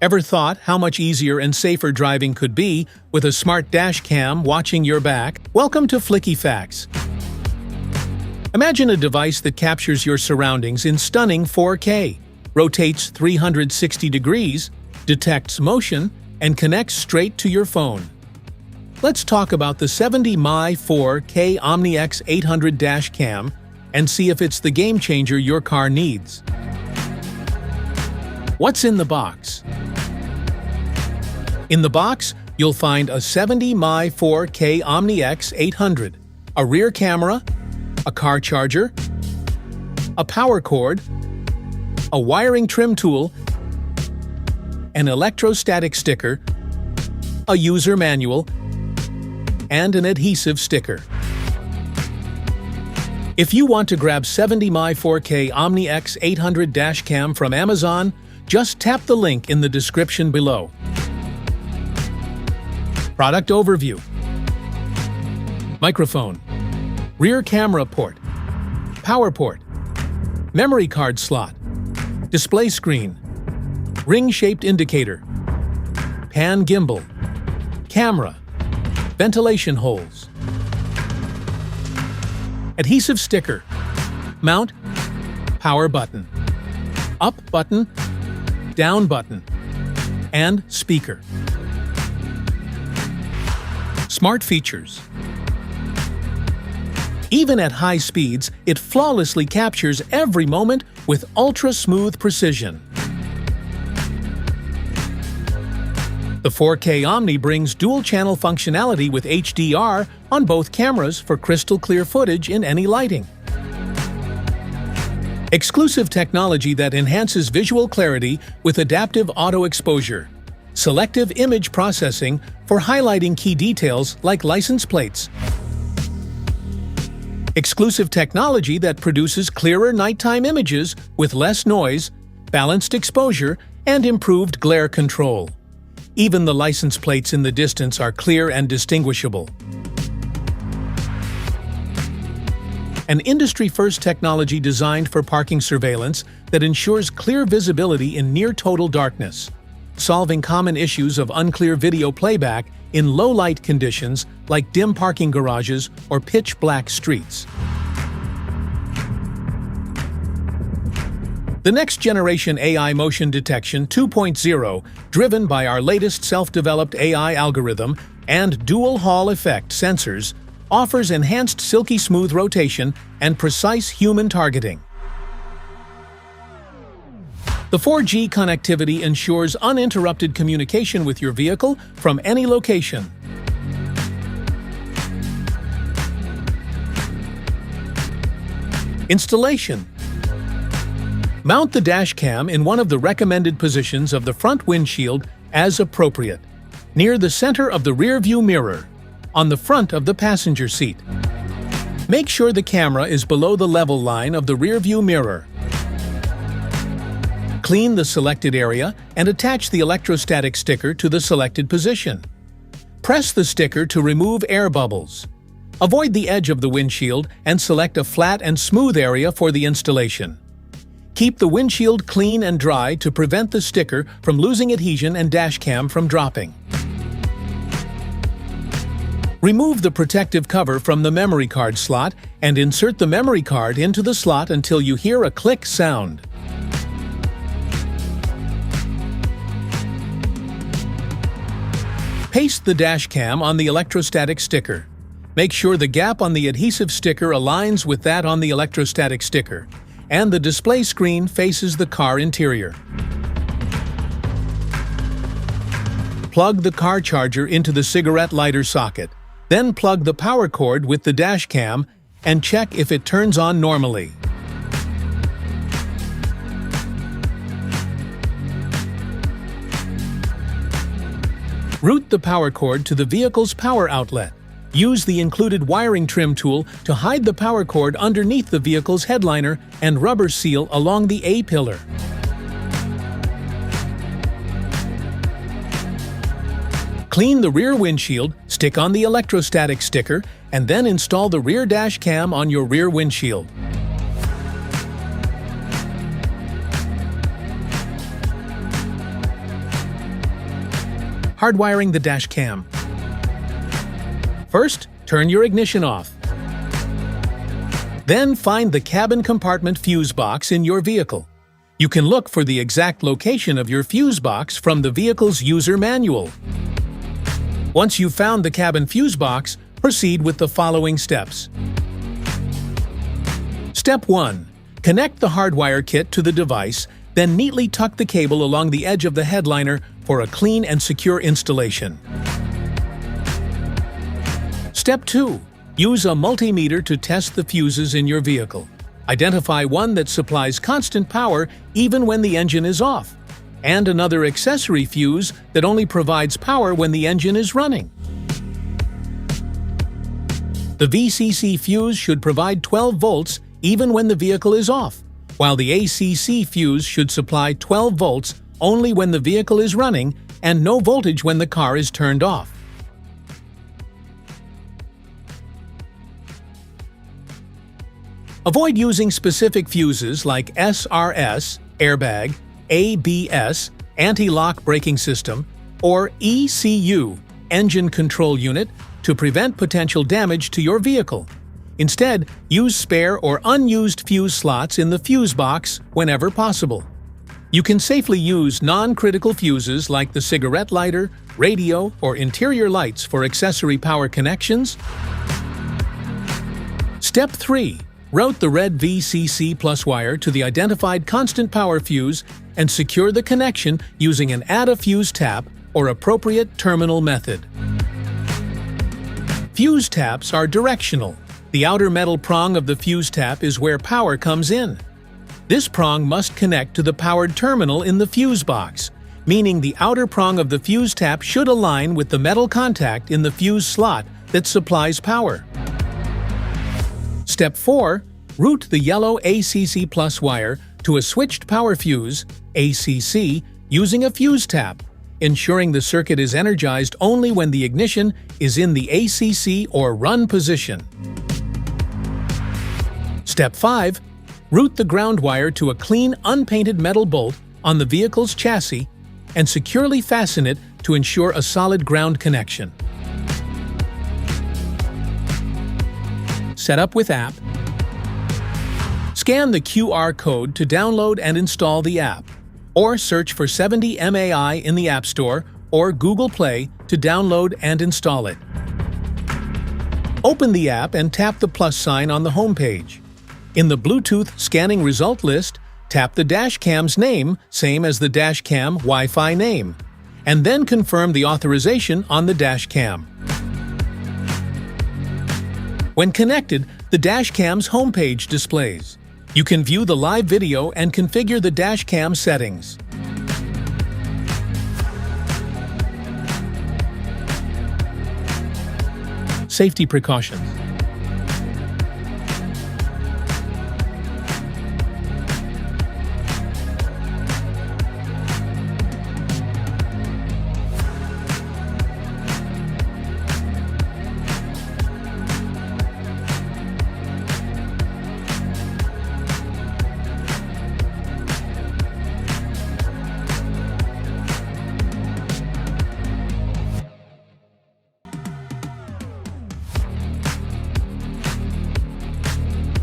Ever thought how much easier and safer driving could be with a smart dash cam watching your back? Welcome to Flicky Facts. Imagine a device that captures your surroundings in stunning 4K, rotates 360 degrees, detects motion, and connects straight to your phone. Let's talk about the 70mm 4K Omni X800 dash cam and see if it's the game changer your car needs. What's in the box? In the box, you'll find a 70mm 4K Omni X800, a rear camera, a car charger, a power cord, a wiring trim tool, an electrostatic sticker, a user manual, and an adhesive sticker. If you want to grab 70mm 4K Omni X800 dash cam from Amazon, just tap the link in the description below. Product overview. Microphone. Rear camera port. Power port. Memory card slot. Display screen. Ring-shaped indicator. Pan gimbal. Camera. Ventilation holes. Adhesive sticker. Mount. Power button. Up button. Down button. And speaker. Smart features. Even at high speeds, it flawlessly captures every moment with ultra-smooth precision. The 4K Omni brings dual-channel functionality with HDR on both cameras for crystal-clear footage in any lighting. Exclusive technology that enhances visual clarity with adaptive auto-exposure. Selective image processing for highlighting key details like license plates. Exclusive technology that produces clearer nighttime images with less noise, balanced exposure, and improved glare control. Even the license plates in the distance are clear and distinguishable. An industry-first technology designed for parking surveillance that ensures clear visibility in near-total darkness, solving common issues of unclear video playback in low-light conditions like dim parking garages or pitch-black streets. The next-generation AI Motion Detection 2.0, driven by our latest self-developed AI algorithm and dual Hall effect sensors, offers enhanced silky smooth rotation and precise human targeting. The 4G connectivity ensures uninterrupted communication with your vehicle from any location. Installation. Mount the dash cam in one of the recommended positions of the front windshield as appropriate, near the center of the rear view mirror, on the front of the passenger seat. Make sure the camera is below the level line of the rear view mirror. Clean the selected area and attach the electrostatic sticker to the selected position. Press the sticker to remove air bubbles. Avoid the edge of the windshield and select a flat and smooth area for the installation. Keep the windshield clean and dry to prevent the sticker from losing adhesion and dashcam from dropping. Remove the protective cover from the memory card slot and insert the memory card into the slot until you hear a click sound. Paste the dashcam on the electrostatic sticker. Make sure the gap on the adhesive sticker aligns with that on the electrostatic sticker, and the display screen faces the car interior. Plug the car charger into the cigarette lighter socket. Then plug the power cord with the dash cam and check if it turns on normally. Route the power cord to the vehicle's power outlet. Use the included wiring trim tool to hide the power cord underneath the vehicle's headliner and rubber seal along the A-pillar. Clean the rear windshield, stick on the electrostatic sticker, and then install the rear dash cam on your rear windshield. Hardwiring the dash cam. First, turn your ignition off. Then find the cabin compartment fuse box in your vehicle. You can look for the exact location of your fuse box from the vehicle's user manual. Once you've found the cabin fuse box, proceed with the following steps. Step 1. Connect the hardwire kit to the device, then neatly tuck the cable along the edge of the headliner for a clean and secure installation. Step 2. Use a multimeter to test the fuses in your vehicle. Identify one that supplies constant power even when the engine is off, and another accessory fuse that only provides power when the engine is running. The VCC fuse should provide 12 volts even when the vehicle is off, while the ACC fuse should supply 12 volts only when the vehicle is running and no voltage when the car is turned off. Avoid using specific fuses like SRS, airbag, ABS, anti-lock braking system, or ECU, engine control unit, to prevent potential damage to your vehicle. Instead, use spare or unused fuse slots in the fuse box whenever possible. You can safely use non-critical fuses like the cigarette lighter, radio, or interior lights for accessory power connections. Step 3. Route the red VCC plus wire to the identified constant power fuse and secure the connection using an add-a-fuse tap or appropriate terminal method. Fuse taps are directional. The outer metal prong of the fuse tap is where power comes in. This prong must connect to the powered terminal in the fuse box, meaning the outer prong of the fuse tap should align with the metal contact in the fuse slot that supplies power. Step 4. Route the yellow ACC plus wire to a switched power fuse, ACC, using a fuse tap, ensuring the circuit is energized only when the ignition is in the ACC or run position. Step 5. Route the ground wire to a clean, unpainted metal bolt on the vehicle's chassis and securely fasten it to ensure a solid ground connection. Set up with app. Scan the QR code to download and install the app, or search for 70 MAI in the App Store or Google Play to download and install it. Open the app and tap the plus sign on the home page. In the Bluetooth scanning result list, tap the dash cam's name, same as the dash cam Wi-Fi name, and then confirm the authorization on the dash cam. When connected, the dash cam's homepage displays. You can view the live video and configure the dash cam settings. Safety precautions.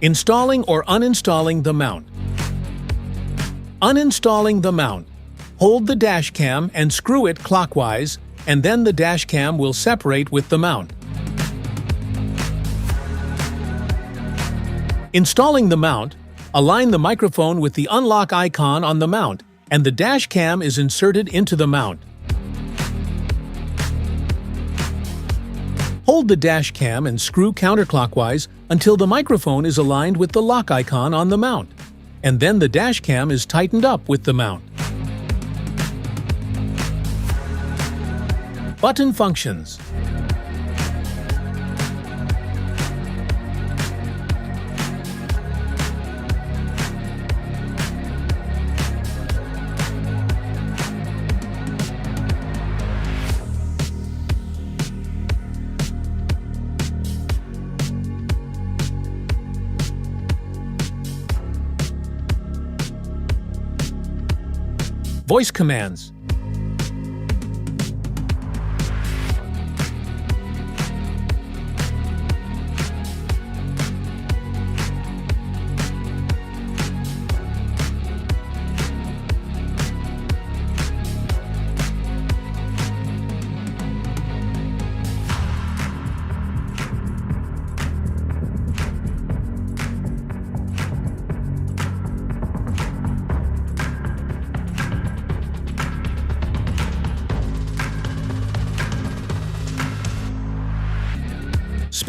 Installing or uninstalling the mount. Uninstalling the mount. Hold the dash cam and screw it clockwise, and then the dash cam will separate with the mount. Installing the mount, align the microphone with the unlock icon on the mount, and the dash cam is inserted into the mount. Hold the dash cam and screw counterclockwise until the microphone is aligned with the lock icon on the mount, and then the dash cam is tightened up with the mount. Button functions. Voice commands.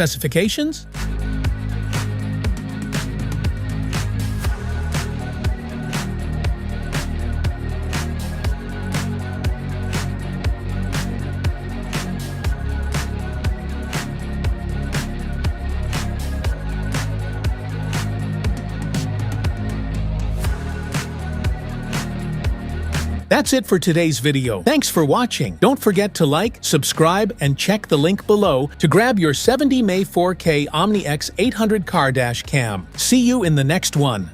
Specifications? That's it for today's video. Thanks for watching. Don't forget to like, subscribe, and check the link below to grab your 70 May 4K Omni X800 car dash cam. See you in the next one.